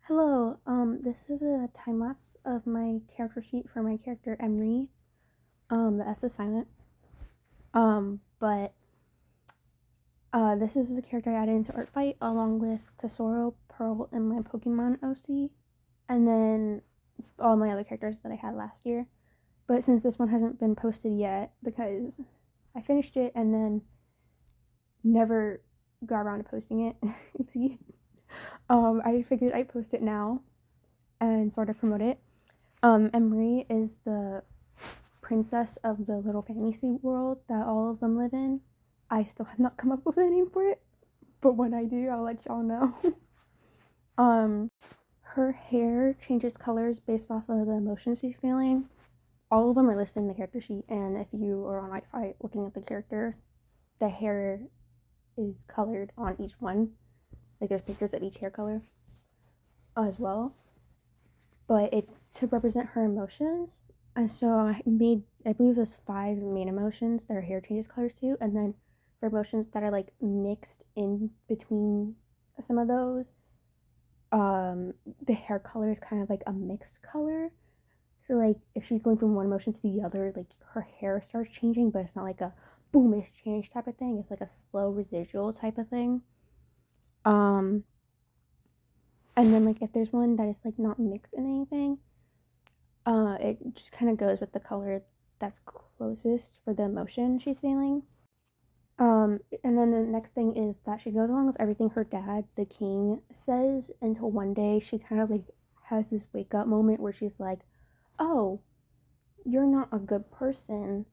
Hello, this is a time lapse of my character sheet for my character em-ree. The S is silent. But this is a character I added into Art Fight along with Tesoro, Pearl, and my Pokemon OC, and then all my other characters that I had last year. But since this one hasn't been posted yet because I finished it and then never got around to posting it, oopsie. I figured I'd post it now and sort of promote it. em-ree is the princess of the little fantasy world that all of them live in. I still have not come up with a name for it, but when I do, I'll let y'all know. Her hair changes colors based off of the emotions she's feeling. All of them are listed in the character sheet, and if you are on Wi-Fi looking at the character, the hair is colored on each one. Like there's pictures of each hair color as well. But it's to represent her emotions. And so I believe there's 5 main emotions that her hair changes colors to, and then for emotions that are like mixed in between some of those, the hair color is kind of like a mixed color. So like if she's going from one emotion to the other, like her hair starts changing, but it's not like a boom, it's changed type of thing. It's like a slow residual type of thing. And then like if there's one that is like not mixed in anything, it just kind of goes with the color that's closest for the emotion she's feeling. And then the next thing is that she goes along with everything her dad, the king, says until one day she kind of like has this wake up moment where she's like, oh, you're not a good person.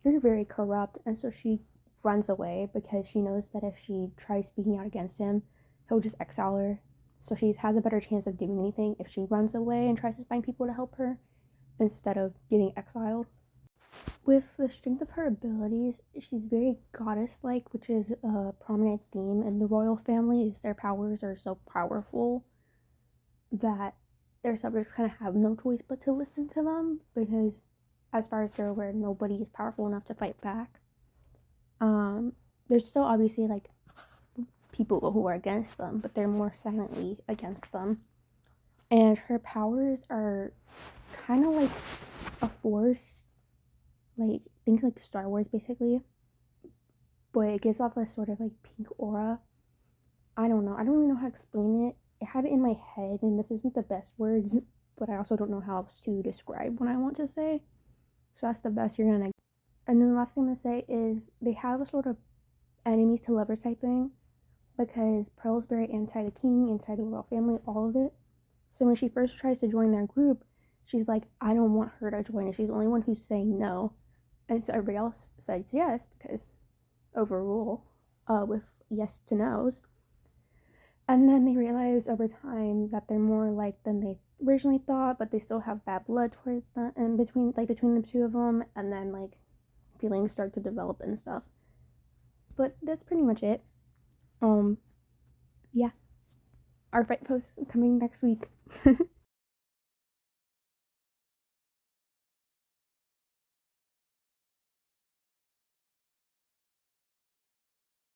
You're very corrupt. And so she runs away because she knows that if she tries speaking out against him, he'll just exile her. So she has a better chance of doing anything if she runs away and tries to find people to help her instead of getting exiled. With the strength of her abilities, she's very goddess-like, which is a prominent theme in the royal family, is their powers are so powerful that their subjects kind of have no choice but to listen to them, because as far as they're aware, nobody is powerful enough to fight back. There's still obviously like people who are against them, but they're more silently against them. And her powers are kind of like a force, like think like Star Wars basically, but it gives off a sort of like pink aura. I don't know. I don't really know how to explain it. I have it in my head, and this isn't the best words, but I also don't know how else to describe what I want to say. So that's the best you're gonna. And then the last thing I'm gonna say is they have a sort of enemies to lovers type thing, because Pearl's very anti the king, anti the royal family, all of it. So when she first tries to join their group, she's like, I don't want her to join, and she's the only one who's saying no. And so everybody else says yes because overrule with yes to no's. And then they realize over time that they're more alike than they originally thought, but they still have bad blood towards them, and between the two of them, and then like feelings start to develop and stuff. But that's pretty much it. Yeah. Our fight post coming next week.